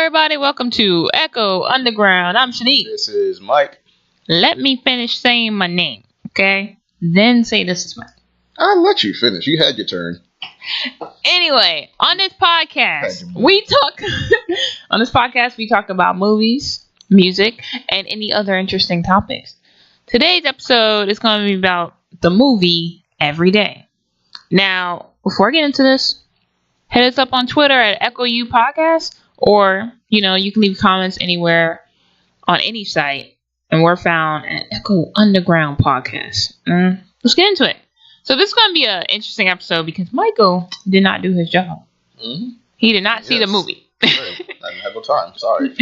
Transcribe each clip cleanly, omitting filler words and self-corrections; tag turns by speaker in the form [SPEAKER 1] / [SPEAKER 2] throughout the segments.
[SPEAKER 1] everybody. Welcome to Echo Underground. I'm Shanique.
[SPEAKER 2] This is Mike.
[SPEAKER 1] Let me finish saying my name, okay? Then say this is Mike.
[SPEAKER 2] I'll let you finish. You had your turn.
[SPEAKER 1] Anyway, on this podcast, we talk about movies, music, and any other interesting topics. Today's episode is going to be about the movie Every Day. Now, before I get into this, hit us up on Twitter at EchoU Podcast, or, you can leave comments anywhere on any site, and we're found at Echo Underground Podcast. Let's get into it. So this is going to be an interesting episode because Michael did not do his job. Mm-hmm. He did not see the movie.
[SPEAKER 2] I didn't have no time. Sorry.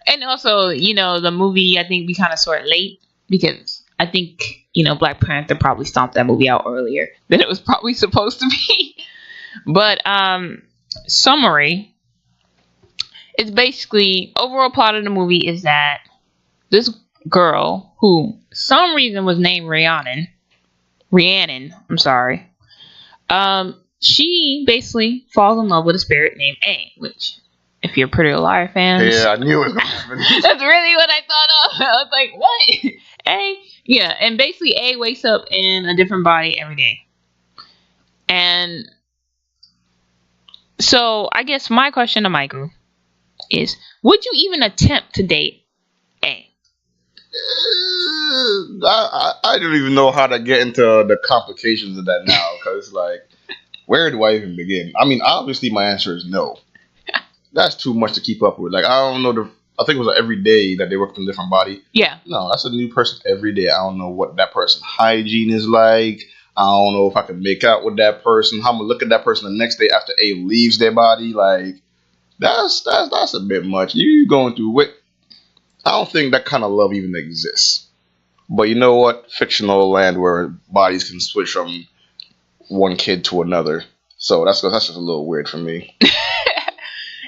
[SPEAKER 1] And also, the movie, I think we kind of saw it late because I think, Black Panther probably stomped that movie out earlier than it was probably supposed to be. But summary, it's basically, overall plot of the movie is that this girl, who some reason was named Rhiannon, I'm sorry, she basically falls in love with a spirit named A, which, if you're Pretty Little Liar fans,
[SPEAKER 2] yeah, I knew it was gonna happen.
[SPEAKER 1] That's really what I thought of. I was like, what? A? Yeah, and basically A wakes up in a different body every day. And so I guess my question to Michael is, would you even attempt to date A?
[SPEAKER 2] I don't even know how to get into the complications of that now, because where do I even begin? I mean, obviously my answer is no. That's too much to keep up with. I don't know, I think it was every day that they worked in a different body.
[SPEAKER 1] Yeah.
[SPEAKER 2] No, that's a new person every day. I don't know what that person's hygiene is like. I don't know if I can make out with that person. How I'm gonna look at that person the next day after A leaves their body. That's a bit much. You going through what? I don't think that kind of love even exists. But you know what? Fictional land where bodies can switch from one kid to another. So that's just a little weird for me.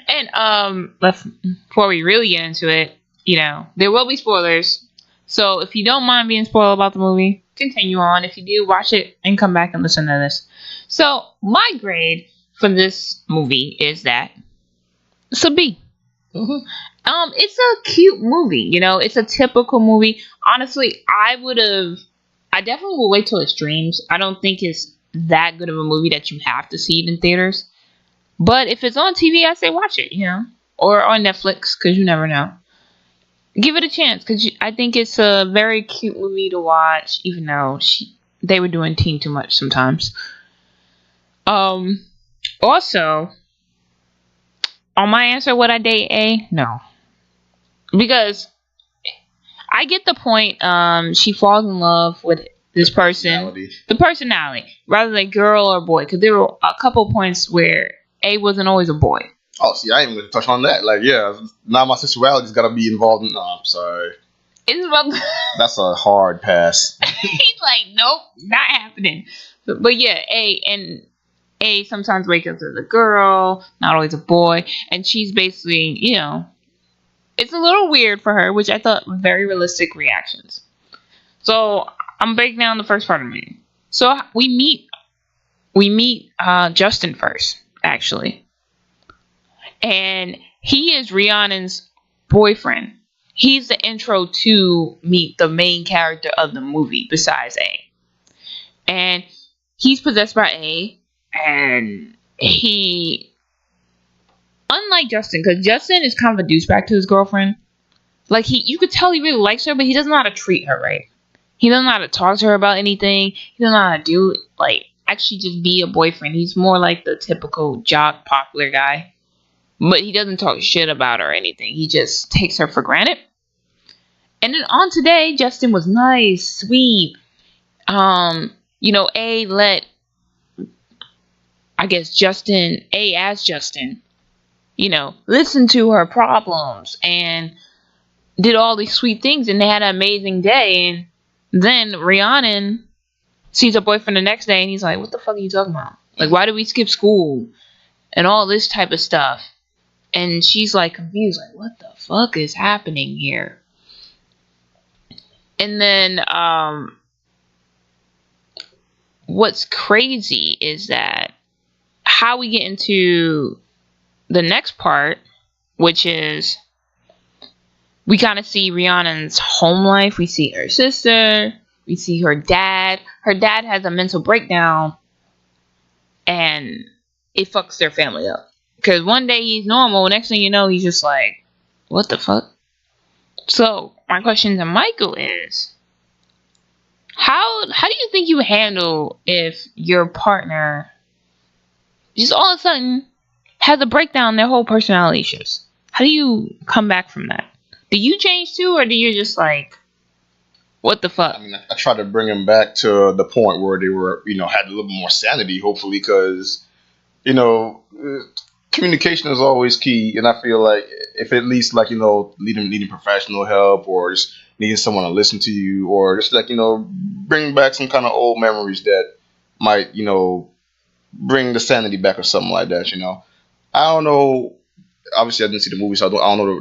[SPEAKER 1] And before we really get into it, there will be spoilers. So if you don't mind being spoiled about the movie, continue on. If you do, watch it and come back and listen to this. So my grade for this movie is that it's a B. Mm-hmm. It's a cute movie. It's a typical movie. Honestly, I definitely will wait till it streams. I don't think it's that good of a movie that you have to see it in theaters. But if it's on TV, I say watch it, or on Netflix, because you never know. Give it a chance, because I think it's a very cute movie to watch, even though they were doing teen too much sometimes. Also, on my answer, would I date A? No. Because I get the point. She falls in love with this person. The personality, rather than girl or boy. Because there were a couple points where A wasn't always a boy.
[SPEAKER 2] Oh, see, I ain't even going to touch on that. Now my sexuality's got to be involved in... No, I'm sorry. That's a hard pass.
[SPEAKER 1] He's like, nope, not happening. But yeah, A sometimes wakes up as a girl, not always a boy. And she's basically, it's a little weird for her, which I thought very realistic reactions. So I'm breaking down the first part of me. So we meet Justin first, actually. And he is Rhiannon's boyfriend. He's the intro to meet the main character of the movie besides A. And he's possessed by A. And he, unlike Justin, because Justin is kind of a douchebag to his girlfriend. You could tell he really likes her, but he doesn't know how to treat her right. He doesn't know how to talk to her about anything. He doesn't know how to do, actually just be a boyfriend. He's more like the typical jock, popular guy. But he doesn't talk shit about her or anything. He just takes her for granted. And then on today, Justin was nice, sweet. A let, I guess, A asked Justin, listen to her problems and did all these sweet things. And they had an amazing day. And then Rhiannon sees her boyfriend the next day and he's like, what the fuck are you talking about? Why did we skip school? And all this type of stuff. And she's confused, what the fuck is happening here? And then what's crazy is that how we get into the next part which is we kind of see Rhiannon's home life. We see her sister. We see her dad. Her dad has a mental breakdown, and it fucks their family up. Because one day he's normal, next thing you know, he's just like, what the fuck? So, my question to Michael is, how do you think you would handle if your partner just all of a sudden has a breakdown in their whole personality shifts? How do you come back from that? Do you change too, or do you just like, what the fuck?
[SPEAKER 2] I mean, I tried to bring him back to the point where they were, had a little bit more sanity, hopefully, because, communication is always key. And I feel like if at least, like, needing professional help or just needing someone to listen to you or just, like, bring back some kind of old memories that might, bring the sanity back or something like that, I don't know. Obviously, I didn't see the movie, so I don't know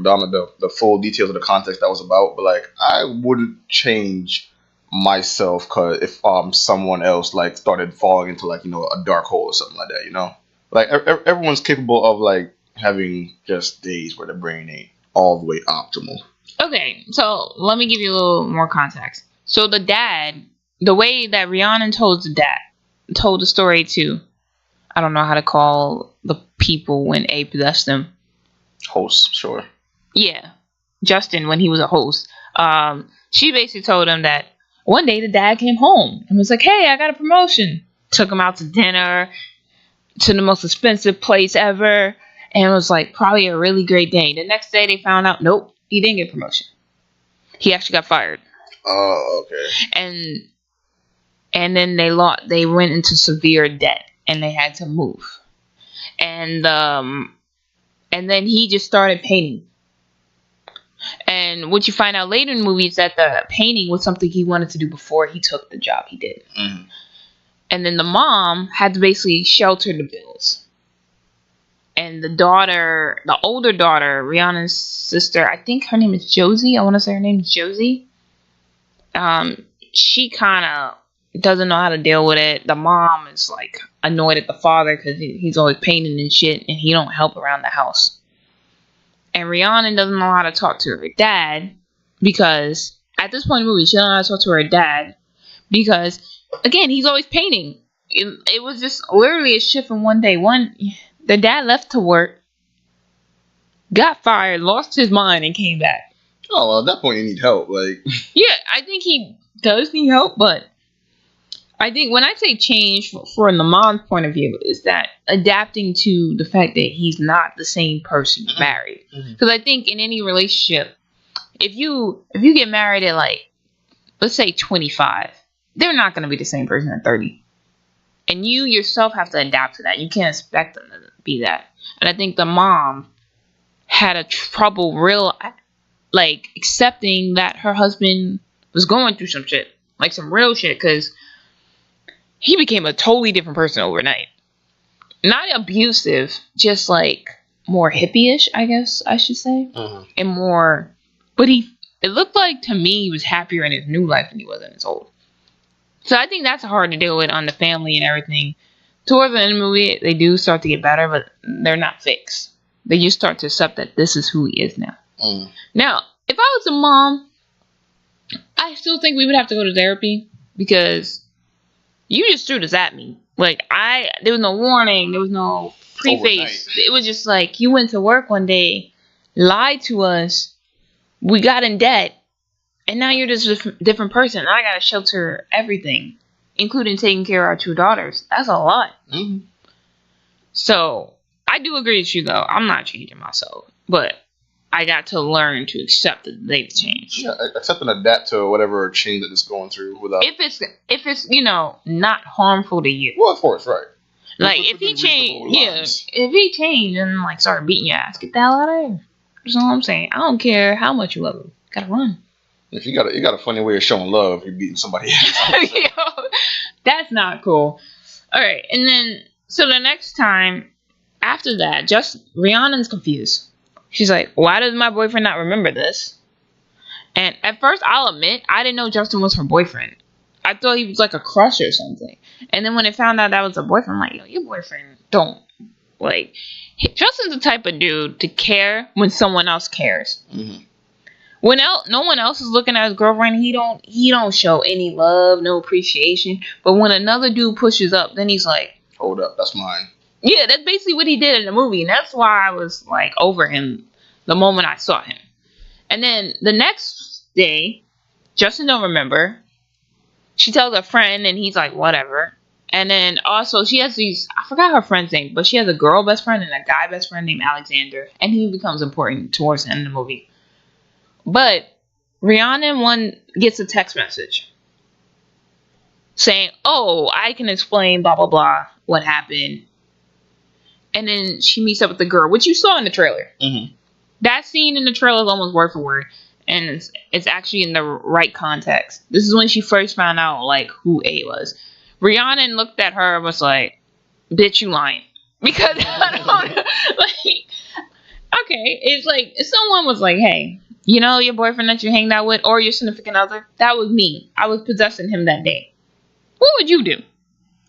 [SPEAKER 2] the full details of the context that was about. But like, I wouldn't change myself if someone else like started falling into like a dark hole or something like that. Like everyone's capable of like having just days where the brain ain't all the way optimal.
[SPEAKER 1] Okay, so let me give you a little more context. So the dad, the way that Rhiannon told the story to, I don't know how to call the people when A possessed them.
[SPEAKER 2] Host, sure.
[SPEAKER 1] Yeah, Justin, when he was a host, she basically told him that one day the dad came home and was like, hey, I got a promotion. Took him out to dinner, to the most expensive place ever, and it was like probably a really great day. The next day they found out, nope, he didn't get a promotion. He actually got fired.
[SPEAKER 2] Oh, okay.
[SPEAKER 1] And then they went into severe debt and they had to move. And then he just started painting. And what you find out later in the movie is that the painting was something he wanted to do before he took the job he did. Mm-hmm. And then the mom had to basically shelter the bills. And the older daughter, Rhiannon's sister, I think her name is Josie. I want to say her name is Josie. She kind of doesn't know how to deal with it. The mom is like annoyed at the father because he's always painting and shit, and he don't help around the house. And Rhiannon doesn't know how to talk to her dad because at this point in the movie, she doesn't know how to talk to her dad because, again, he's always painting. It was just literally a shift in one day. The dad left to work, got fired, lost his mind, and came back.
[SPEAKER 2] Oh, well, at that point, you need help. Like,
[SPEAKER 1] yeah, I think he does need help, but I think when I say change from the mom's point of view is that adapting to the fact that he's not the same person you married. Because I think in any relationship, if you get married at like, let's say 25, they're not going to be the same person at 30. And you yourself have to adapt to that. You can't expect them to be that. And I think the mom had a trouble accepting that her husband was going through some shit. Like some real shit, because he became a totally different person overnight. Not abusive, just like more hippie-ish, I guess I should say. And more, but it looked like to me he was happier in his new life than he was in his old. So I think that's hard to deal with on the family and everything. Towards the end of the movie, they do start to get better, but they're not fixed. They just start to accept that this is who he is now. Now, if I was a mom, I still think we would have to go to therapy because you just threw this at me. Like, there was no warning. There was no preface. It was just like, you went to work one day, lied to us, we got in debt, and now you're just a different person. And I got to shelter everything, including taking care of our 2 daughters. That's a lot. So, I do agree with you, though. I'm not changing myself. But I got to learn to accept that they've changed.
[SPEAKER 2] Yeah, accept and adapt to whatever change that it's going through without.
[SPEAKER 1] If it's not harmful to you.
[SPEAKER 2] Well, of course, right.
[SPEAKER 1] Like if he changed and like started beating your ass, get the hell out of here. That's all I'm saying. I don't care how much you love him. Gotta run.
[SPEAKER 2] If you got a funny way of showing love, you're beating somebody else.
[SPEAKER 1] Yo, that's not cool. All right, and then so the next time after that, Rhiannon's confused. She's like, why does my boyfriend not remember this? And at first, I'll admit, I didn't know Justin was her boyfriend. I thought he was like a crush or something. And then when I found out that was a boyfriend, I'm like, yo, your boyfriend don't Like, Justin's the type of dude to care when someone else cares.
[SPEAKER 2] Mm-hmm.
[SPEAKER 1] When no one else is looking at his girlfriend, he don't show any love, no appreciation. But when another dude pushes up, then he's like,
[SPEAKER 2] hold up, that's mine.
[SPEAKER 1] Yeah, that's basically what he did in the movie, and that's why I was like over him the moment I saw him. And then the next day, Justin don't remember. She tells a friend, and he's like, whatever. And then also she has these, I forgot her friend's name, but she has a girl best friend and a guy best friend named Alexander, and he becomes important towards the end of the movie. But Rhiannon gets a text message saying, "Oh, I can explain blah blah blah what happened." And then she meets up with the girl, which you saw in the trailer.
[SPEAKER 2] Mm-hmm.
[SPEAKER 1] That scene in the trailer is almost word for word, and it's actually in the right context. This is when she first found out like who A was. Rhiannon looked at her and was like, "Bitch, you lying." Because I don't like, okay, it's like if someone was like, "Hey, you know your boyfriend that you're hanging out with or your significant other? That was me. I was possessing him that day." What would you do?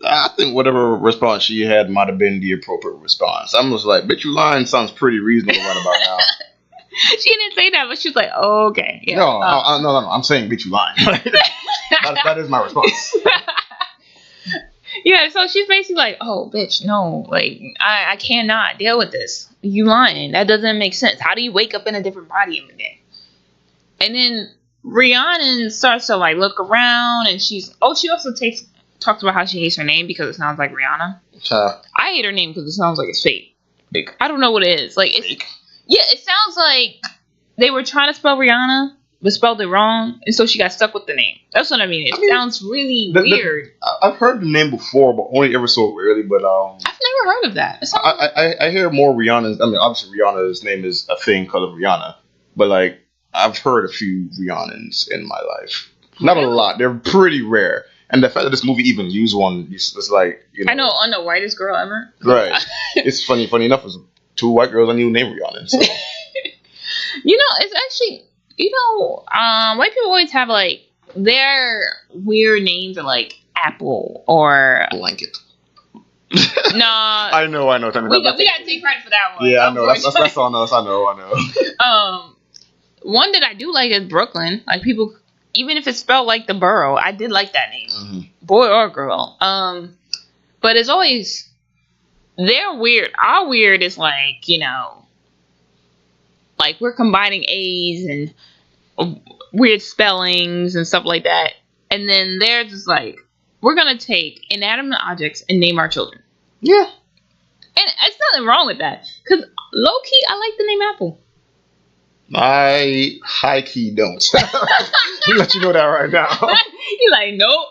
[SPEAKER 2] I think whatever response she had might have been the appropriate response. I'm just like, bitch, you lying sounds pretty reasonable right about now.
[SPEAKER 1] She didn't say that, but she was like, "Oh, okay." Yeah.
[SPEAKER 2] No, no. I'm saying, bitch, you lying. that is my response.
[SPEAKER 1] Yeah, so she's basically like, "Oh, bitch, no, like, I cannot deal with this. You lying. That doesn't make sense. How do you wake up in a different body every day?" And then Rhiannon starts to, like, look around, and she also talks about how she hates her name because it sounds like Rihanna. I hate her name because it sounds like it's fake. Like, I don't know what it is. Like, it's, yeah, it sounds like they were trying to spell Rihanna, but spelled it wrong, and so she got stuck with the name. That's what I mean. It sounds really weird.
[SPEAKER 2] I've heard the name before, but only ever so rarely. But
[SPEAKER 1] I've never heard of that.
[SPEAKER 2] I hear more Rihanna's. I mean, obviously Rihanna's name is a thing because of Rihanna, but like I've heard a few Rihannans in my life. Not a lot. They're pretty rare. And the fact that this movie even used one, it's like, you know.
[SPEAKER 1] I know, I'm the whitest girl ever.
[SPEAKER 2] Right. It's funny enough, it's 2 white girls I knew named Rihanna. So.
[SPEAKER 1] You know, it's actually, you know, white people always have, like, their weird names are, like, Apple or...
[SPEAKER 2] Blanket.
[SPEAKER 1] Nah.
[SPEAKER 2] I know.
[SPEAKER 1] We gotta take credit for that one.
[SPEAKER 2] Yeah, I know. That's on us. I know.
[SPEAKER 1] One that I do like is Brooklyn. Like, people... Even if it's spelled like the borough, I did like that name. Mm-hmm. Boy or girl. But it's always... They're weird. Our weird is like, you know... Like, we're combining A's and weird spellings and stuff like that. And then they're just like, we're going to take inanimate objects and name our children.
[SPEAKER 2] Yeah.
[SPEAKER 1] And there's nothing wrong with that. Because low-key, I like the name Apple.
[SPEAKER 2] I high-key don't. I'll let you know that right now.
[SPEAKER 1] You're like, no.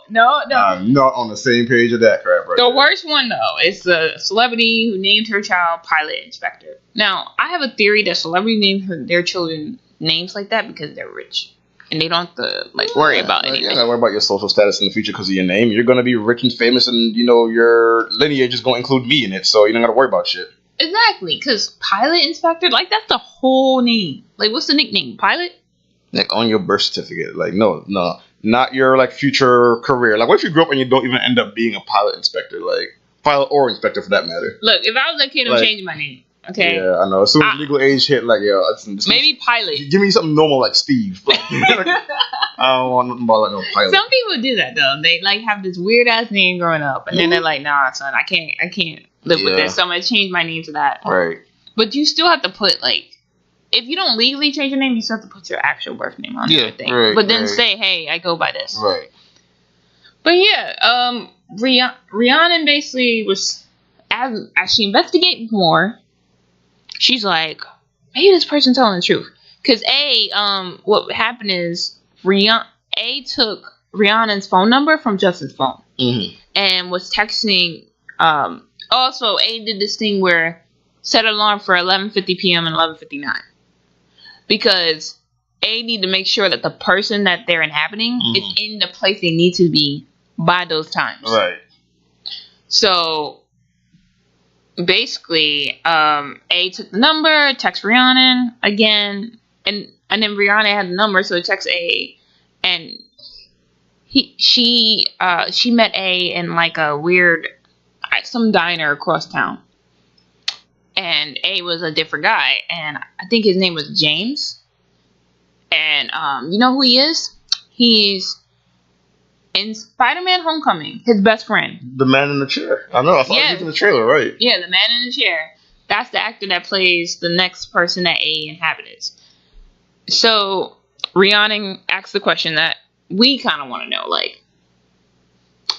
[SPEAKER 2] I'm not on the same page of that crap right
[SPEAKER 1] The
[SPEAKER 2] now.
[SPEAKER 1] worst one, though, is the celebrity who named her child Pilot Inspector. Now, I have a theory that celebrities name their children names like that because they're rich. And they don't have to, like, worry about anything.
[SPEAKER 2] You're not worry about your social status in the future because of your name. You're going to be rich and famous, and, you know, your lineage is going to include me in it, so you don't got to worry about shit.
[SPEAKER 1] Exactly, because Pilot Inspector, like, that's the whole name. Like, what's the nickname? Pilot?
[SPEAKER 2] Like, on your birth certificate. Like, no. Not your, like, future career. Like, what if you grew up and you don't even end up being a pilot inspector? Like, pilot or inspector, for that matter.
[SPEAKER 1] Look, if I was a kid, I'm changing my name. Okay?
[SPEAKER 2] Yeah, I know. As soon as legal age hit, like, yeah.
[SPEAKER 1] Maybe Pilot.
[SPEAKER 2] Give me something normal like Steve. Like, I don't want nothing about, like, no pilot.
[SPEAKER 1] Some people do that, though. They, like, have this weird-ass name growing up. And then they're like, nah, son, I can't live with this, so I'm going to change my name to that.
[SPEAKER 2] Right.
[SPEAKER 1] But you still have to put, like, if you don't legally change your name, you still have to put your actual birth name on everything. Right, but then say, hey, I go by this.
[SPEAKER 2] Right.
[SPEAKER 1] But yeah, Rhiannon basically was, as she investigates more, she's like, maybe this person's telling the truth. Because what happened is A took Rhiannon's phone number from Justin's phone. Mm-hmm. And was texting, also A did this thing where set an alarm for 11:50 p.m. and 11:59. Because A need to make sure that the person that they're inhabiting is in the place they need to be by those times.
[SPEAKER 2] Right.
[SPEAKER 1] So basically, A took the number, text Rhiannon again, and then Rhiannon had the number, so it texts A, and she met A in like a weird some diner across town. and A was a different guy, and I think his name was James. And you know who he is? He's in Spider-Man: Homecoming, his best friend.
[SPEAKER 2] The man in the chair. I know. I saw it in the trailer, right?
[SPEAKER 1] Yeah, the man in the chair. That's the actor that plays the next person that A inhabits. So Rhiannon asked the question that we kind of want to know, like,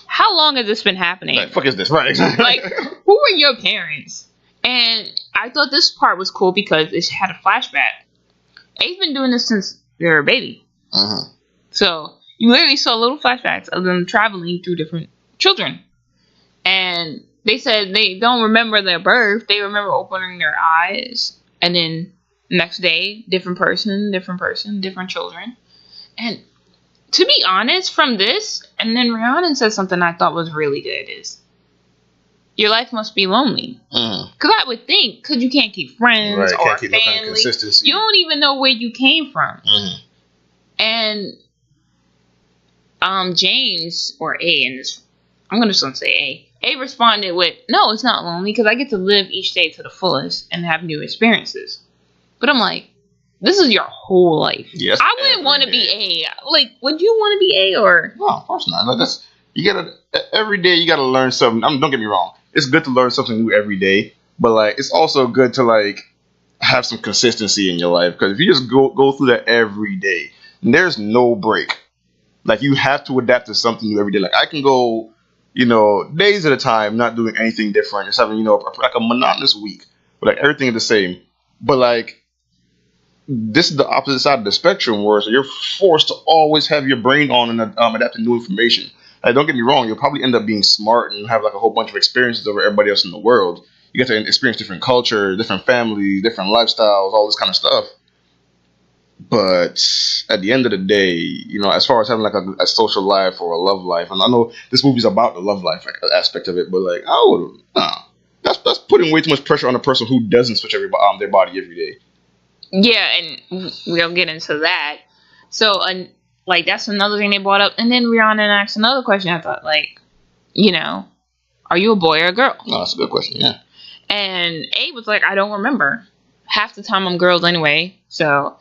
[SPEAKER 1] how long has this been happening?
[SPEAKER 2] Like, fuck is this? Right.
[SPEAKER 1] Like, who were your parents? And I thought this part was cool because it had a flashback. A's been doing this since they were a baby.
[SPEAKER 2] Uh-huh.
[SPEAKER 1] So you literally saw little flashbacks of them traveling through different children. And they said they don't remember their birth. They remember opening their eyes. And then next day, different person, different children. And to be honest, from this, and then Rhiannon said something I thought was really good is, your life must be lonely. Because I would think, because you can't keep friends or
[SPEAKER 2] can't keep
[SPEAKER 1] family.
[SPEAKER 2] No kind of consistency.
[SPEAKER 1] You don't even know where you came from. And James, or A, and this, I'm going to say A. A responded with, no, it's not lonely because I get to live each day to the fullest and have new experiences. But I'm like, this is your whole life.
[SPEAKER 2] Yes,
[SPEAKER 1] I wouldn't want to be A. Like, would you want to be A or?
[SPEAKER 2] No, of course not. Like, that's, you gotta, every day you gotta learn something. Don't get me wrong. It's good to learn something new every day, but like, it's also good to like have some consistency in your life, because if you just go through that every day, there's no break. Like, you have to adapt to something new every day. Like, I can go, days at a time not doing anything different, just having, like a monotonous week, but like everything is the same. But like, this is the opposite side of the spectrum, where so you're forced to always have your brain on and adapt to new information. Like, don't get me wrong, you'll probably end up being smart and have like a whole bunch of experiences over everybody else in the world. You get to experience different culture, different families, different lifestyles, all this kind of stuff. But at the end of the day, as far as having like a social life or a love life, and I know this movie's about the love life aspect of it, but like, that's putting way too much pressure on a person who doesn't switch their body every day. Yeah,
[SPEAKER 1] and we'll get into that. So, like, that's another thing they brought up. And then Rhiannon asked another question. I thought, like, are you a boy or a girl?
[SPEAKER 2] Oh, that's a good question, yeah.
[SPEAKER 1] And A was like, I don't remember. Half the time I'm girls anyway. So,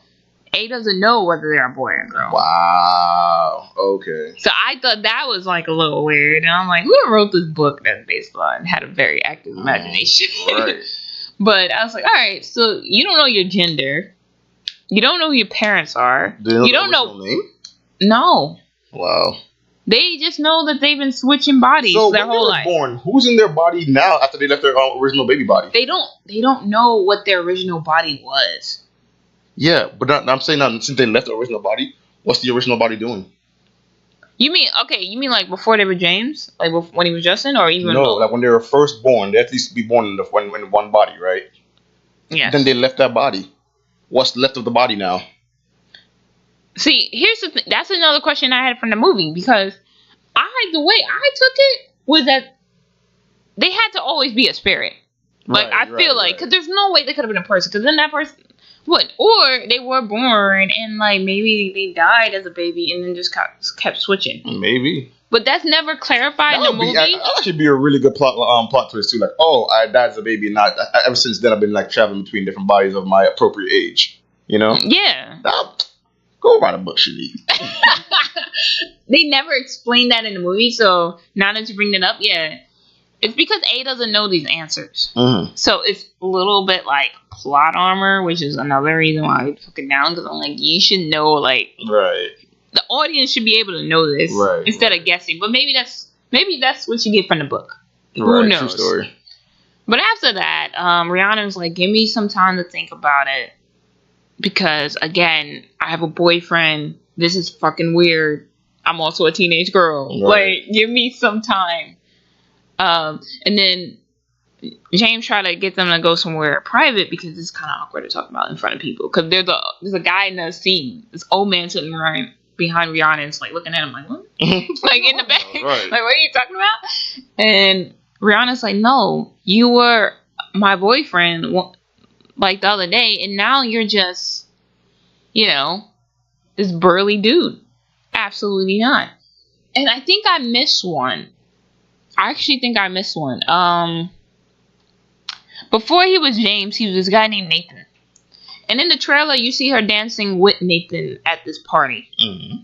[SPEAKER 1] A doesn't know whether they're a boy or a girl.
[SPEAKER 2] Wow. Okay.
[SPEAKER 1] So, I thought that was, like, a little weird. And I'm like, whoever wrote this book that's based on had a very active imagination.
[SPEAKER 2] Right.
[SPEAKER 1] But I was like, all right, so you don't know your gender. You don't know who your parents are. You don't know.
[SPEAKER 2] Name?
[SPEAKER 1] No.
[SPEAKER 2] Wow.
[SPEAKER 1] They just know that they've been switching bodies their whole life.
[SPEAKER 2] Born, who's in their body now after they left their original baby body?
[SPEAKER 1] They don't know what their original body was.
[SPEAKER 2] Yeah, but I'm saying that since they left the original body, what's the original body doing?
[SPEAKER 1] You mean like before they were James? Like when he was Justin, or even...
[SPEAKER 2] No, like when they were first born, they at least be born in one body, right?
[SPEAKER 1] Yeah.
[SPEAKER 2] Then they left that body. What's left of the body now?
[SPEAKER 1] See, here's the thing. That's another question I had from the movie, because the way I took it was that they had to always be a spirit. Like, I feel like, because there's no way they could have been a person, because then that person... What? Or they were born and like maybe they died as a baby and then just kept switching.
[SPEAKER 2] Maybe.
[SPEAKER 1] But that's never clarified in the movie.
[SPEAKER 2] That should be a really good plot twist too. Like, oh, I died as a baby, and ever since then I've been like traveling between different bodies of my appropriate age.
[SPEAKER 1] Yeah.
[SPEAKER 2] Go write a book, Shanique.
[SPEAKER 1] They never explained that in the movie, so now that you bring it up, yeah. It's because A doesn't know these answers. Mm-hmm. So it's a little bit like plot armor, which is another reason why I took it down, because I'm like, you should know, like...
[SPEAKER 2] Right.
[SPEAKER 1] The audience should be able to know this instead of guessing. But maybe that's what you get from the book.
[SPEAKER 2] Right,
[SPEAKER 1] who knows?
[SPEAKER 2] True story.
[SPEAKER 1] But after that, Rhiannon's like, give me some time to think about it. Because, again, I have a boyfriend. This is fucking weird. I'm also a teenage girl. Right. Like, give me some time. And then James tried to get them to go somewhere private because it's kind of awkward to talk about in front of people. Because there's a guy in the scene, this old man sitting right behind Rhiannon's like looking at him like, what? Like in the back. Right. Like, what are you talking about? And Rihanna's like, no, you were my boyfriend like the other day, and now you're just, this burly dude. Absolutely not. And I think I missed one. I actually think I missed one. Before he was James, he was this guy named Nathan. And in the trailer, you see her dancing with Nathan at this party.
[SPEAKER 2] Mm-hmm.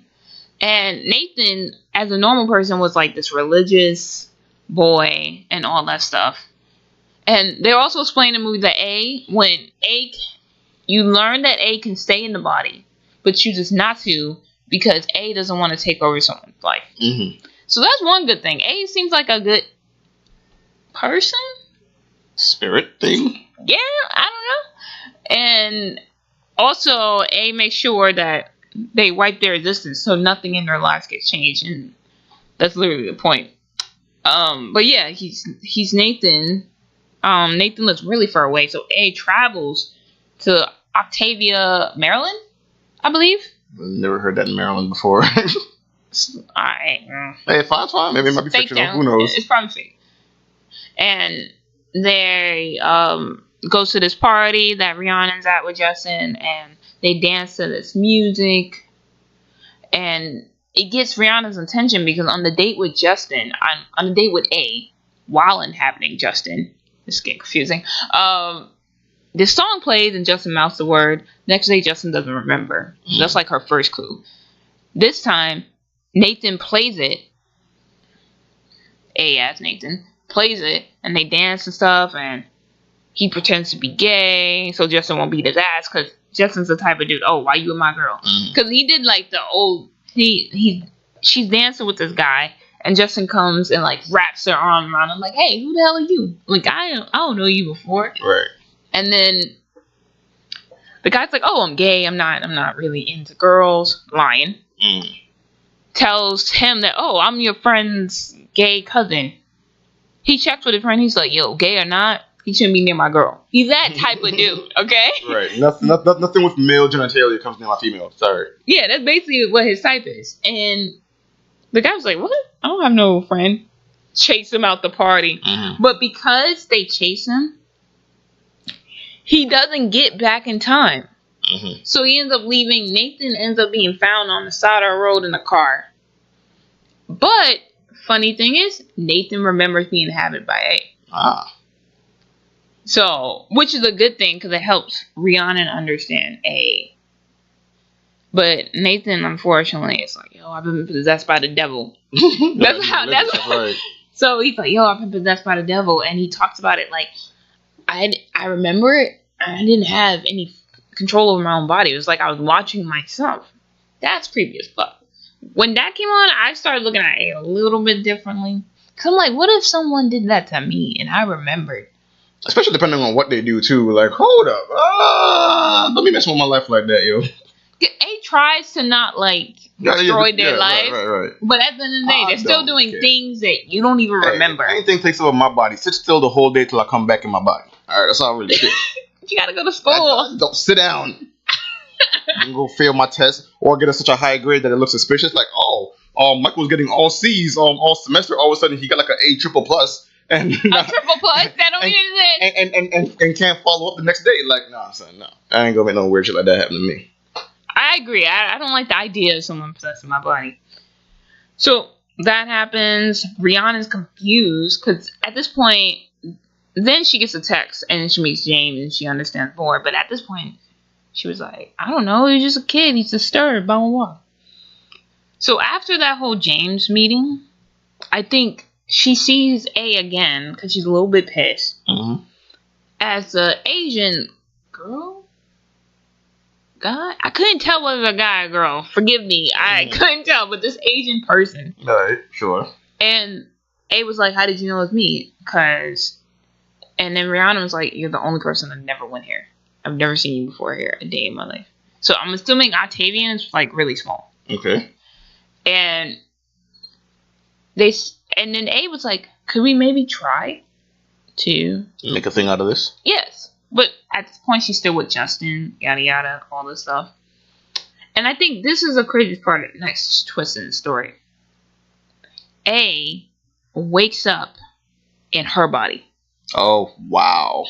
[SPEAKER 1] And Nathan, as a normal person, was like this religious boy and all that stuff. And they're also explaining in the movie that you learn that A can stay in the body, but chooses not to because A doesn't want to take over someone's life.
[SPEAKER 2] Mm-hmm.
[SPEAKER 1] So that's one good thing. A seems like a good person.
[SPEAKER 2] Spirit thing?
[SPEAKER 1] Yeah, I don't know. And also, A makes sure that they wipe their existence so nothing in their lives gets changed. And that's literally the point. But yeah, he's Nathan. Nathan lives really far away, so A travels to Octavia, Maryland, I believe.
[SPEAKER 2] Never heard that in Maryland before. Hey, fine. Maybe it might be fictional. Who knows?
[SPEAKER 1] It's probably fake. And they goes to this party that Rihanna's at with Justin, and they dance to this music, and it gets Rihanna's attention because on the date with Justin, on the date with A, while inhabiting Justin, this is getting confusing. This song plays and Justin mouths the word. Next day, Justin doesn't remember. So that's like her first clue. This time, Nathan plays it. A as Nathan plays it, and they dance and stuff, and he pretends to be gay so Justin won't beat his ass because Justin's the type of dude. Oh, why you with my girl? Because he did like the old. She's dancing with this guy, and Justin comes and like wraps her arm around him, like, "Hey, who the hell are you? Like, I don't know you before."
[SPEAKER 2] Right.
[SPEAKER 1] And then the guy's like, "Oh, I'm gay. I'm not really into girls." Lying. Tells him that, "Oh, I'm your friend's gay cousin." He checks with his friend. He's like, "Yo, gay or not, he shouldn't be near my girl." He's that type of dude, okay?
[SPEAKER 2] Right. Nothing with male genitalia comes near my female. Sorry.
[SPEAKER 1] Yeah, that's basically what his type is. And the guy was like, "What? I don't have no friend." Chase him out the party. But because they chase him, he doesn't get back in time. So he ends up leaving. Nathan ends up being found on the side of the road in a car. But funny thing is, Nathan remembers being inhabited by A. So, which is a good thing because it helps Rihanna understand A. But Nathan, unfortunately, is like, "Yo, I've been possessed by the devil." That's right. So he's like, "Yo, I've been possessed by the devil," and he talks about it like, I remember it. I didn't have any control over my own body. It was like I was watching myself. That's creepy as fuck. When that came on, I started looking at A a little bit differently. Cause I'm like, what if someone did that to me and I remembered?
[SPEAKER 2] Especially depending on what they do too. Like, hold up, don't be messing with my life like that, yo.
[SPEAKER 1] A tries to not like destroy their life,
[SPEAKER 2] right.
[SPEAKER 1] But at the end of the day, they're still doing things that you don't even remember.
[SPEAKER 2] Anything takes over my body. Sit still the whole day till I come back in my body. All right, that's all I really care.
[SPEAKER 1] You gotta go to school.
[SPEAKER 2] Don't sit down. I can go fail my test or get such a high grade that it looks suspicious. Like, Michael's getting all C's all semester. All of a sudden, he got like an A triple plus. And
[SPEAKER 1] a triple plus? That don't mean
[SPEAKER 2] anything. And can't follow up the next day. Like, nah, son, no. I ain't gonna make no weird shit like that happen to me.
[SPEAKER 1] I agree. I don't like the idea of someone possessing my body. So that happens. Rihanna's confused because at this point, then she gets a text and she meets James and she understands more. But at this point, she was like, "I don't know. He's just a kid. He's disturbed. Blah, blah, blah." So after that whole James meeting, I think she sees A again because she's a little bit pissed. As an Asian girl? Guy? I couldn't tell whether it was a guy or girl. Forgive me. I couldn't tell. But this Asian person.
[SPEAKER 2] All right, sure.
[SPEAKER 1] And A was like, "How did you know it was me?" And then Rihanna was like, "You're the only person that never went here. I've never seen you before here a day in my life." So I'm assuming Octavian is like really small.
[SPEAKER 2] Okay.
[SPEAKER 1] And then A was like, "Could we maybe try to
[SPEAKER 2] make a thing out of this?"
[SPEAKER 1] Yes. But at this point, she's still with Justin, yada yada, all this stuff. And I think this is the craziest part of the next twist in the story. A wakes up in her body.
[SPEAKER 2] Oh, wow.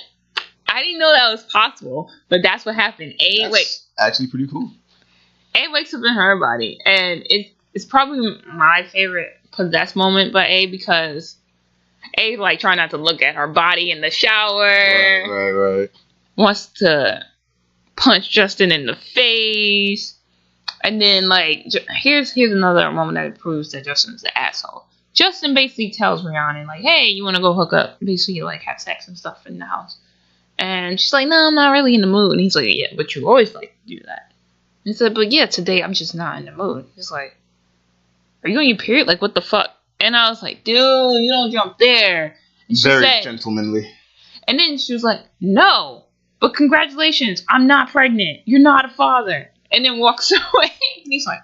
[SPEAKER 1] I didn't know that was possible, but that's what happened.
[SPEAKER 2] That's actually pretty cool.
[SPEAKER 1] A wakes up in her body, and it's probably my favorite possessed moment by A because A like trying not to look at her body in the shower.
[SPEAKER 2] Right.
[SPEAKER 1] Wants to punch Justin in the face. And then like here's another moment that proves that Justin's an asshole. Justin basically tells Rhiannon like, hey, you want to go hook up? Basically like have sex and stuff in the house. And she's like, no, I'm not really in the mood. And he's like, yeah, but you always like to do that. And he said, but yeah, today I'm just not in the mood. He's like, are you on your period? Like, what the fuck? And I was like, dude, you don't jump there. And she
[SPEAKER 2] Very
[SPEAKER 1] said,
[SPEAKER 2] gentlemanly.
[SPEAKER 1] And then she was like, no, but congratulations, I'm not pregnant. You're not a father. And then walks away. And he's like,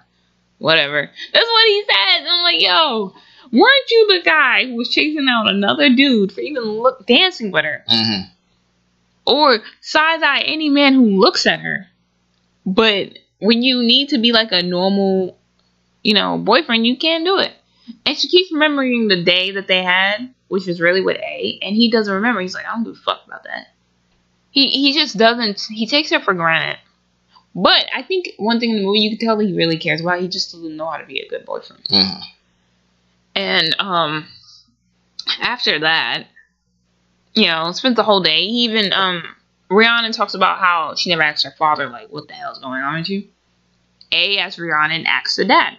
[SPEAKER 1] whatever. That's what he says. I'm like, yo, weren't you the guy who was chasing out another dude for even dancing with her?
[SPEAKER 2] Mm-hmm.
[SPEAKER 1] Or side-eye any man who looks at her. But when you need to be like a normal, boyfriend, you can't do it. And she keeps remembering the day that they had, which is really with A, and he doesn't remember. He's like, I don't give a fuck about that. He just doesn't. He takes her for granted. But I think one thing in the movie you can tell that he really cares about. He just doesn't know how to be a good boyfriend.
[SPEAKER 2] Mm-hmm.
[SPEAKER 1] And after that, spent the whole day. He even Rhiannon talks about how she never asked her father, like, what the hell's going on with you? A asked Rhiannon, asked the dad.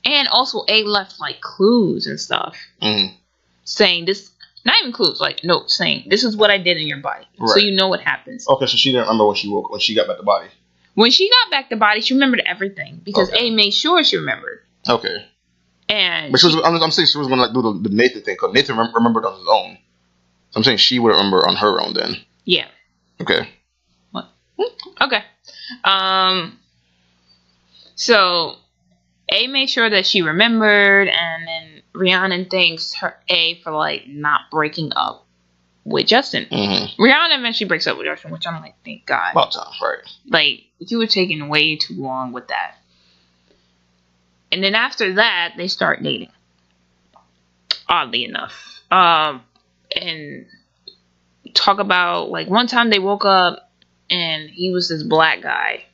[SPEAKER 1] And also A left like clues and stuff.
[SPEAKER 2] Mm-hmm.
[SPEAKER 1] Saying this, not even clues, like notes saying, this is what I did in your body. Right. So you know what happens.
[SPEAKER 2] Okay, so she didn't remember when she got back the body.
[SPEAKER 1] When she got back the body, she remembered everything. Because A made sure she remembered.
[SPEAKER 2] Okay.
[SPEAKER 1] And
[SPEAKER 2] but I'm saying she was going to like do the Nathan thing, because Nathan remembered on his own. So I'm saying she would remember on her own then.
[SPEAKER 1] Yeah.
[SPEAKER 2] Okay.
[SPEAKER 1] What? Okay. So A made sure that she remembered, and then Rhiannon thanks A for like not breaking up with Justin.
[SPEAKER 2] Mm-hmm.
[SPEAKER 1] Rhiannon eventually breaks up with Justin, which I'm like, thank God.
[SPEAKER 2] About time, right?
[SPEAKER 1] Like, you were taking way too long with that. And then after that, they start dating. Oddly enough. And talk about, like, one time they woke up and he was this black guy.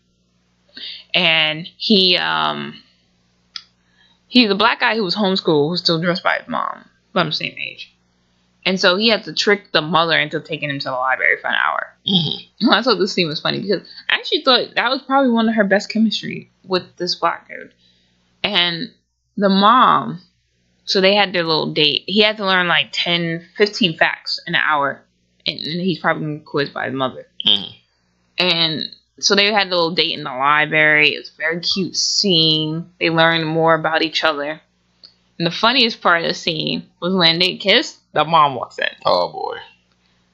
[SPEAKER 1] And he's a black guy who was homeschooled, who's still dressed by his mom, but I'm the same age. And so he had to trick the mother into taking him to the library for an hour.
[SPEAKER 2] Mm-hmm.
[SPEAKER 1] I thought this scene was funny because I actually thought that was probably one of her best chemistry with this black dude. And the mom, so they had their little date. He had to learn like 10, 15 facts in an hour. And he's probably going to quiz by his mother.
[SPEAKER 2] Mm-hmm.
[SPEAKER 1] And so they had a little date in the library. It was a very cute scene. They learned more about each other. And the funniest part of the scene was when they kissed, the mom walks in.
[SPEAKER 2] Oh, boy.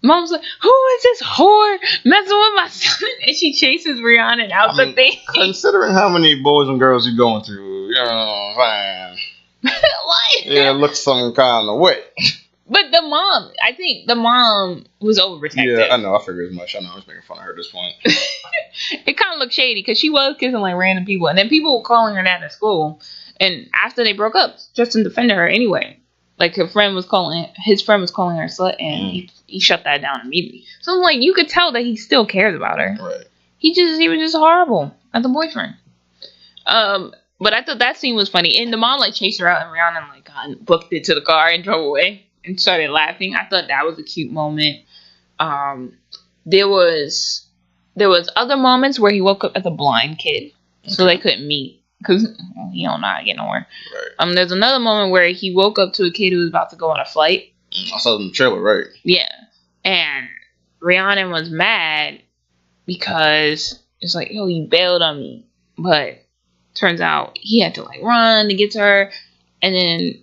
[SPEAKER 1] Mom's like, who is this whore messing with my son? And she chases Rhiannon out the thing.
[SPEAKER 2] Considering how many boys and girls you're going through, fine.
[SPEAKER 1] What?
[SPEAKER 2] Yeah, it looks some kind of way.
[SPEAKER 1] But I think the mom was overprotective.
[SPEAKER 2] Yeah, I know. I figured as much. I know I was making fun of her at this point.
[SPEAKER 1] It kind of looked shady because she was kissing like random people. And then people were calling her that at school. And after they broke up, Justin defended her anyway. Like his friend was calling her a slut, and he shut that down immediately. So I'm like, you could tell that he still cares about her.
[SPEAKER 2] Right.
[SPEAKER 1] He was just horrible as a boyfriend. But I thought that scene was funny. And the mom like chased her out, and Rhiannon like booked it to the car and drove away and started laughing. I thought that was a cute moment. There was other moments where he woke up as a blind kid, so they couldn't meet. Because he don't know how to get nowhere. Right. There's another moment where he woke up to a kid who was about to go on a flight.
[SPEAKER 2] I saw it in the trailer, right?
[SPEAKER 1] Yeah. And Rhiannon was mad because it's like, yo, you bailed on me. But turns out he had to like run to get to her. And then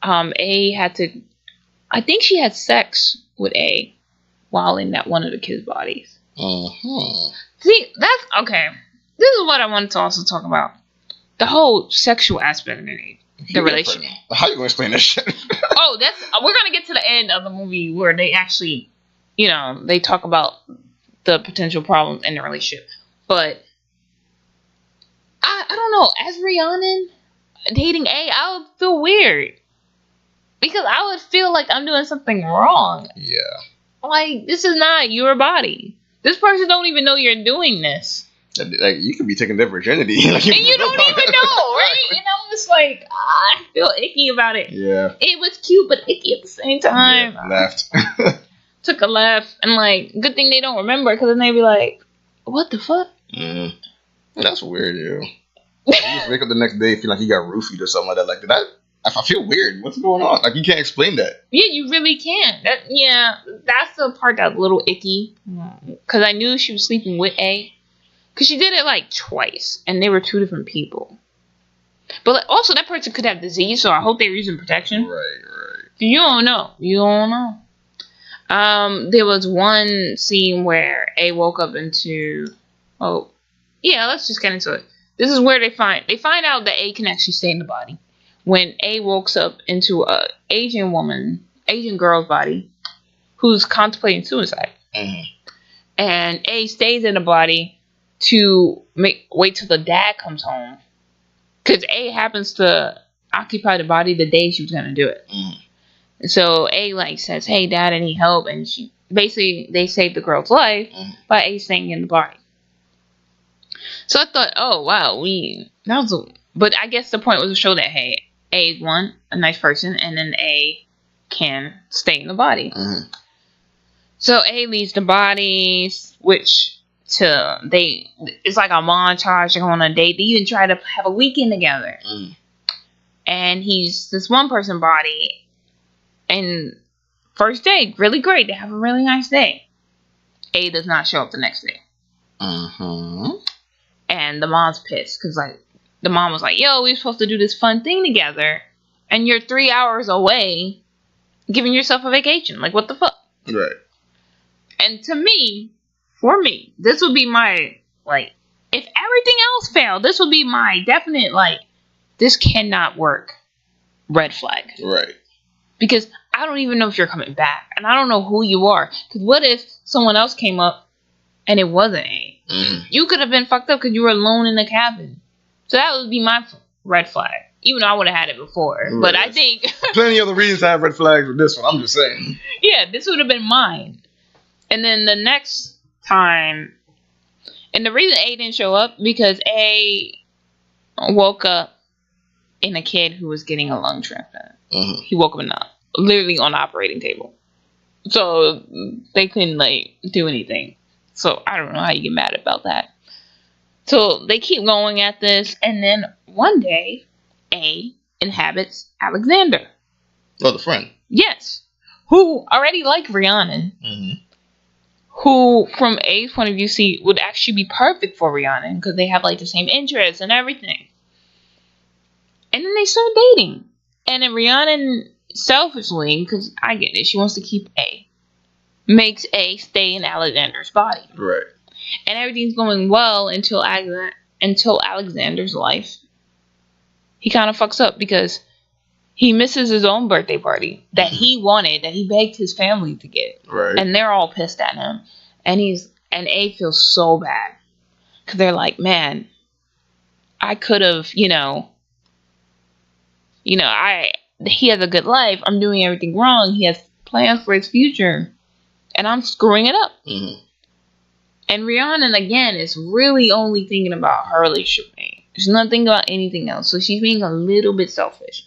[SPEAKER 1] A had to, I think she had sex with A while in that one of the kids' bodies.
[SPEAKER 2] Uh-huh.
[SPEAKER 1] See, that's, okay. This is what I wanted to also talk about. The whole sexual aspect of the relationship.
[SPEAKER 2] How you gonna explain that shit?
[SPEAKER 1] We're gonna get to the end of the movie where they actually, they talk about the potential problems in the relationship. But I don't know. As Rhiannon dating A, I would feel weird because I would feel like I'm doing something wrong.
[SPEAKER 2] Yeah.
[SPEAKER 1] Like, this is not your body. This person don't even know you're doing this.
[SPEAKER 2] Like, you could be taking their virginity.
[SPEAKER 1] And you don't even know, right? And I'm just like, I feel icky about it.
[SPEAKER 2] Yeah.
[SPEAKER 1] It was cute, but icky at the same time.
[SPEAKER 2] Yeah, left.
[SPEAKER 1] Took a left, and like, good thing they don't remember, because then they'd be like, what the fuck?
[SPEAKER 2] That's weird, yo. You just wake up the next day, feel like you got roofied or something like that. Like, I feel weird. What's going on? Like, you can't explain that.
[SPEAKER 1] Yeah, you really can't. That's the part that's a little icky. Because I knew she was sleeping with A. Because she did it like twice, and they were two different people. But like, also, that person could have disease, so I hope they were using protection.
[SPEAKER 2] Right.
[SPEAKER 1] You don't know. There was one scene where A woke up into... Oh, yeah, let's just get into it. This is where they find out that A can actually stay in the body. When A wakes up into a Asian girl's body who's contemplating suicide. And A stays in the body to wait till the dad comes home. Because A happens to occupy the body the day she was going to do it. So A like says, hey, Dad, I need help. And they saved the girl's life by A staying in the body. So I thought, oh, wow, but I guess the point was to show that, hey, A is a nice person, and then A can stay in the body. So A leaves the body, which it's like a montage. They go on a date. They even try to have a weekend together. And he's this one person body, and first day, really great. They have a really nice day. A does not show up the next day. And the mom's pissed because, like, the mom was like, yo, we were supposed to do this fun thing together, and you're 3 hours away giving yourself a vacation. Like, what the fuck?
[SPEAKER 2] Right.
[SPEAKER 1] And for me, this would be my, like, if everything else failed, this would be my definite, like, this cannot work red flag.
[SPEAKER 2] Right.
[SPEAKER 1] Because I don't even know if you're coming back, and I don't know who you are. Because what if someone else came up and it wasn't A? You could have been fucked up because you were alone in the cabin. So that would be my red flag. Even though I would have had it before. Right. But I think...
[SPEAKER 2] plenty of other reasons to have red flags with this one. I'm just saying.
[SPEAKER 1] Yeah, this would have been mine. And then the next time... And the reason A didn't show up, because A woke up in a kid who was getting a lung transplant. He woke up literally on the operating table. So they couldn't, like, do anything. So I don't know how you get mad about that. So they keep going at this, and then one day, A inhabits Alexander.
[SPEAKER 2] Oh, the friend.
[SPEAKER 1] Yes. Who already liked Rhiannon. Who, from A's point of view, would actually be perfect for Rhiannon, because they have, like, the same interests and everything. And then they start dating. And then Rhiannon, selfishly, because I get it, she wants to keep A, makes A stay in Alexander's body.
[SPEAKER 2] Right.
[SPEAKER 1] And everything's going well until Alexander's life. He kind of fucks up because he misses his own birthday party that he wanted, that he begged his family to get.
[SPEAKER 2] Right.
[SPEAKER 1] And they're all pissed at him. And A feels so bad. Because they're like, man, I could have, he has a good life. I'm doing everything wrong. He has plans for his future. And I'm screwing it up. And Rhiannon, again, is really only thinking about her relationship. She's not thinking about anything else. So she's being a little bit selfish.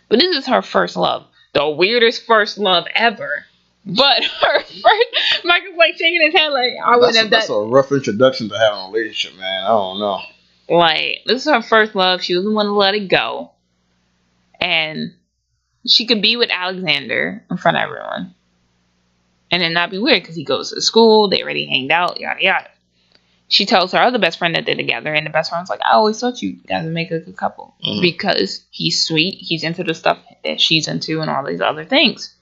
[SPEAKER 1] But this is her first love. The weirdest first love ever. But her first... Michael's like shaking his head like, I wouldn't have done...
[SPEAKER 2] That's a rough introduction to having a relationship, man. I don't know.
[SPEAKER 1] Like, this is her first love. She doesn't want to let it go. And she could be with Alexander in front of everyone. And then not be weird because he goes to school, they already hanged out, yada yada. She tells her other best friend that they're together, and the best friend's like, I always thought you guys would make a good couple. Because he's sweet, he's into the stuff that she's into and all these other things.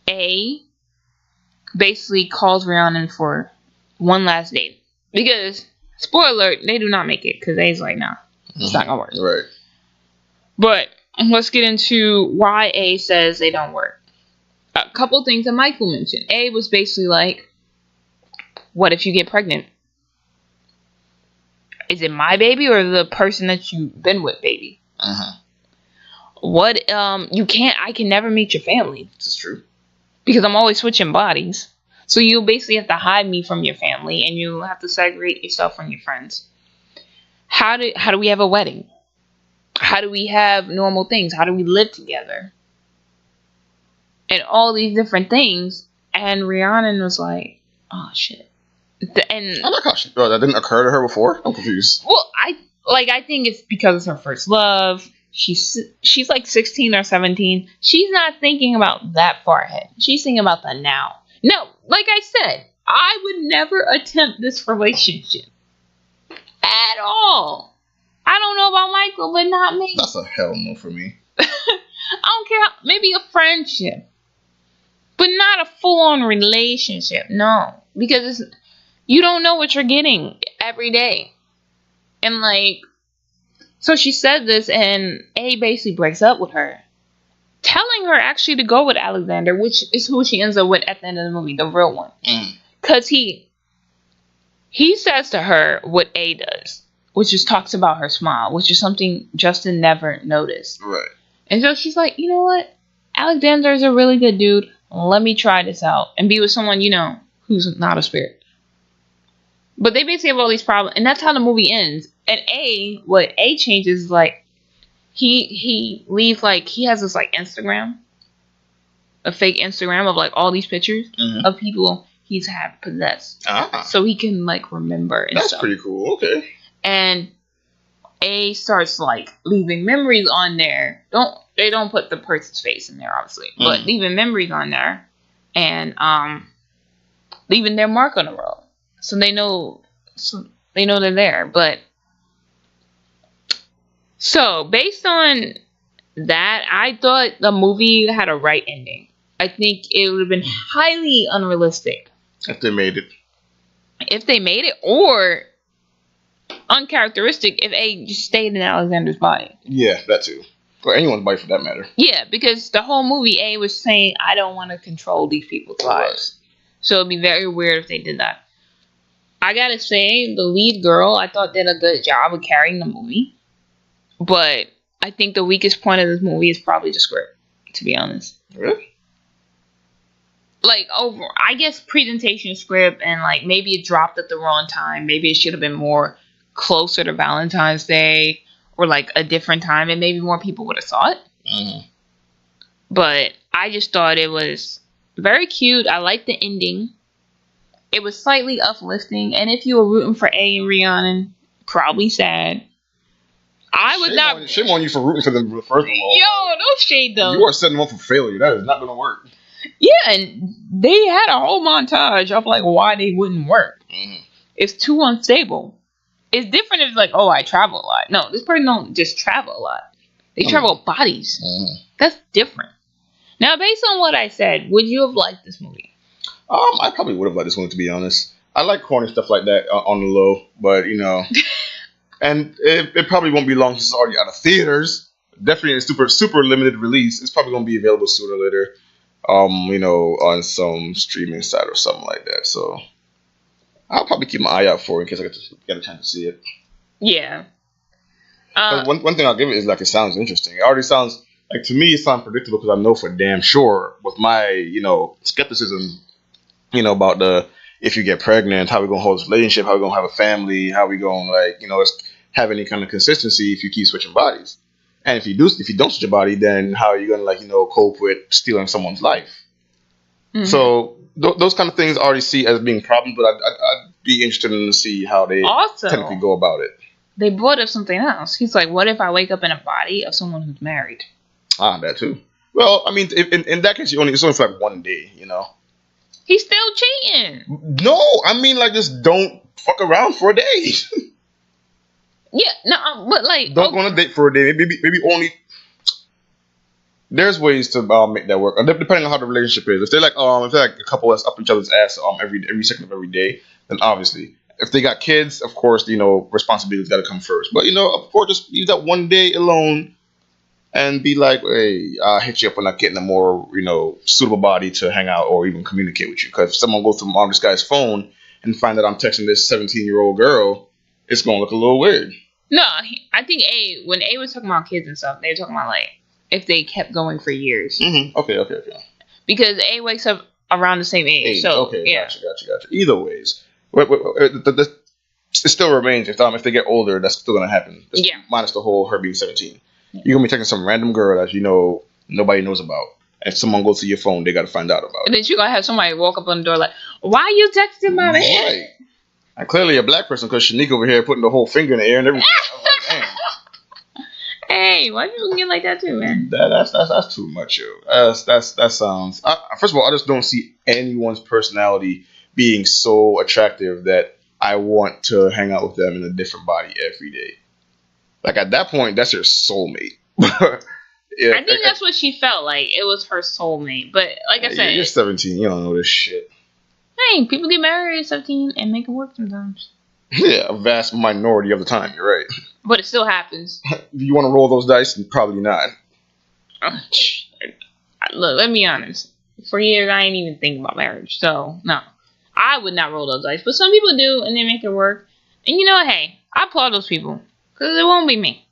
[SPEAKER 1] A basically calls Rhiannon for one last date. Because, spoiler alert, they do not make it, because A's like, nah, it's not gonna work.
[SPEAKER 2] Right.
[SPEAKER 1] But let's get into why A says they don't work. A couple things that Michael mentioned. A was basically like, what if you get pregnant? Is it my baby or the person that you've been with baby? What, I can never meet your family.
[SPEAKER 2] This is true.
[SPEAKER 1] Because I'm always switching bodies. So you basically have to hide me from your family, and you have to segregate yourself from your friends. How do we have a wedding? How do we have normal things? How do we live together? And all these different things. And Rhiannon was like, oh shit. And
[SPEAKER 2] I like how that didn't occur to her before. I'm confused.
[SPEAKER 1] Well, I think it's because it's her first love. She's like 16 or 17. She's not thinking about that far ahead. She's thinking about the now. No, like I said, I would never attempt this relationship at all. I don't know about Michael, but not me.
[SPEAKER 2] That's a hell no for me.
[SPEAKER 1] I don't care. Maybe a friendship, but not a full-on relationship. No, because you don't know what you're getting every day. And like, so she said this, and A basically breaks up with her, telling her actually to go with Alexander, which is who she ends up with at the end of the movie, the real one. Because he says to her what A does, which just talks about her smile, which is something Justin never noticed.
[SPEAKER 2] Right.
[SPEAKER 1] And so she's like, you know what? Alexander is a really good dude. Let me try this out and be with someone, who's not a spirit. But they basically have all these problems, and that's how the movie ends. And what A changes is like, he leaves, like, he has this, like, Instagram, a fake Instagram of, like, all these pictures of people he's had possessed. So he can, like, remember and
[SPEAKER 2] that's
[SPEAKER 1] stuff.
[SPEAKER 2] Pretty cool. Okay.
[SPEAKER 1] And A starts, like, leaving memories on there. They don't put the person's face in there, obviously, but leaving memories on there, and leaving their mark on the road. So they know they're there. But so based on that, I thought the movie had a right ending. I think it would have been highly unrealistic
[SPEAKER 2] if they made it,
[SPEAKER 1] or uncharacteristic if A just stayed in Alexander's body.
[SPEAKER 2] Yeah, that too. Or anyone's body for that matter.
[SPEAKER 1] Yeah, because the whole movie A was saying, I don't want to control these people's lives. So it'd be very weird if they did that. I gotta say, the lead girl, I thought did a good job of carrying the movie. But I think the weakest point of this movie is probably the script, to be honest.
[SPEAKER 2] Really?
[SPEAKER 1] Like, I guess presentation script, and like maybe it dropped at the wrong time. Maybe it should have been more closer to Valentine's Day, or like a different time, and maybe more people would have saw it. But I just thought it was very cute. I liked the ending. It was slightly uplifting, and if you were rooting for A and Rhiannon, probably sad. I would not.
[SPEAKER 2] Shame on you for rooting for them the first one.
[SPEAKER 1] Yo, no shade though.
[SPEAKER 2] You are setting them up for failure. That is not going to work.
[SPEAKER 1] Yeah, and they had a whole montage of like why they wouldn't work. It's too unstable. It's different if it's like, oh, I travel a lot. No, this person don't just travel a lot. They travel bodies. That's different. Now, based on what I said, would you have liked this movie?
[SPEAKER 2] I probably would have liked this one, to be honest. I like corny stuff like that on the low, but and it probably won't be long since it's already out of theaters. Definitely in a super limited release. It's probably going to be available sooner or later, on some streaming site or something like that. So I'll probably keep my eye out for it in case I get a chance to see it.
[SPEAKER 1] Yeah.
[SPEAKER 2] One thing I'll give it is, like, it sounds interesting. It already sounds like, to me, it sounds predictable because I know for damn sure with my skepticism, about if you get pregnant, how we gonna hold this relationship, how we gonna have a family, how we gonna have any kind of consistency if you keep switching bodies, and if you don't switch your body, then how are you gonna cope with stealing someone's life? So those kind of things I already see as being problems, but I'd be interested in to see how they technically go about it.
[SPEAKER 1] They brought up something else. He's like, what if I wake up in a body of someone who's married?
[SPEAKER 2] That too. Well, I mean, in that case, it's only for like one day,
[SPEAKER 1] He's still cheating.
[SPEAKER 2] No, I mean, like, just don't fuck around for a day.
[SPEAKER 1] Yeah, no, but like,
[SPEAKER 2] don't go on a date for a day. Maybe only. There's ways to make that work, depending on how the relationship is. If they're like a couple that's up each other's ass every second of every day, then obviously. If they got kids, of course, responsibility's got to come first. But of course, just use that one day alone. And be like, hey, I'll hit you up when I get in a more, suitable body to hang out or even communicate with you. Because if someone goes through this guy's phone and find that I'm texting this 17-year-old girl, it's going to look a little weird.
[SPEAKER 1] No, I think when A was talking about kids and stuff, they were talking about, like, if they kept going for years.
[SPEAKER 2] Okay.
[SPEAKER 1] Because A wakes up around the same age. So,
[SPEAKER 2] okay,
[SPEAKER 1] yeah.
[SPEAKER 2] Gotcha. Either ways. it still remains if they get older, that's still gonna happen.
[SPEAKER 1] Yeah.
[SPEAKER 2] Minus the whole her being 17. You're gonna be texting some random girl that nobody knows about. If someone goes to your phone, they gotta find out about
[SPEAKER 1] And
[SPEAKER 2] it.
[SPEAKER 1] then you're gonna have somebody walk up on the door like, "Why you texting my man?"
[SPEAKER 2] Right. And clearly a black person, because Shanique over here putting the whole finger in the air and everything. I was like, damn.
[SPEAKER 1] Hey, why you get like that too, man?
[SPEAKER 2] That's too much, yo. That sounds. First of all, I just don't see anyone's personality being so attractive that I want to hang out with them in a different body every day. Like at that point, that's your soulmate. Yeah,
[SPEAKER 1] I think that's what she felt like. It was her soulmate. But like I said,
[SPEAKER 2] you're 17. You don't know this shit.
[SPEAKER 1] hey, people get married at 17 and make it work sometimes.
[SPEAKER 2] Yeah, a vast minority of the time. You're right.
[SPEAKER 1] But it still happens.
[SPEAKER 2] Do you want to roll those dice? Probably not.
[SPEAKER 1] Look, let me be honest. For years, I ain't even think about marriage. So, no. I would not roll those dice. But some people do, and they make it work. And you know what? Hey, I applaud those people. Because it won't be me.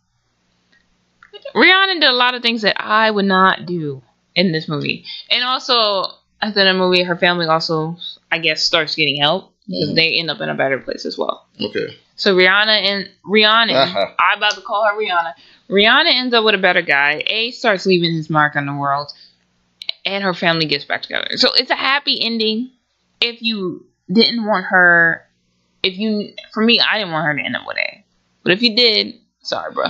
[SPEAKER 1] Rihanna did a lot of things that I would not do in this movie. And also, after the movie, her family also, I guess, starts getting help. Because they end up in a better place as well.
[SPEAKER 2] Okay.
[SPEAKER 1] So Rihanna, I'm about to call her Rihanna. Rihanna ends up with a better guy. A starts leaving his mark on the world. And her family gets back together. So it's a happy ending. If you didn't want her, for me, I didn't want her to end up with A. But if you did, sorry, bro.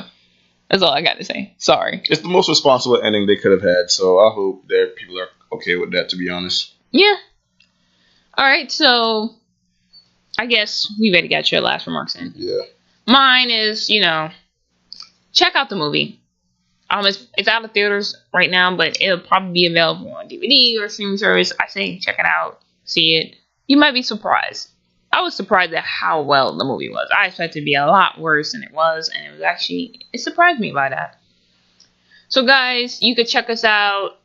[SPEAKER 1] That's all I got to say. Sorry.
[SPEAKER 2] It's the most responsible ending they could have had. So I hope that people are okay with that, to be honest.
[SPEAKER 1] Yeah. All right, so I guess we better get your last remarks in.
[SPEAKER 2] Yeah.
[SPEAKER 1] Mine is, check out the movie. It's out of theaters right now, but it'll probably be available on DVD or streaming service. I say check it out, see it. You might be surprised. I was surprised at how well the movie was. I expected it to be a lot worse than it was, and it surprised me by that. So guys, you could check us out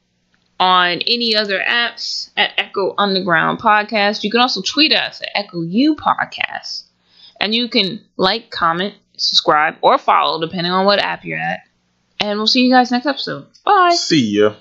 [SPEAKER 1] on any other apps at Echo Underground Podcast. You can also tweet us at Echo U Podcast. And you can like, comment, subscribe, or follow, depending on what app you're at. And we'll see you guys next episode. Bye.
[SPEAKER 2] See ya.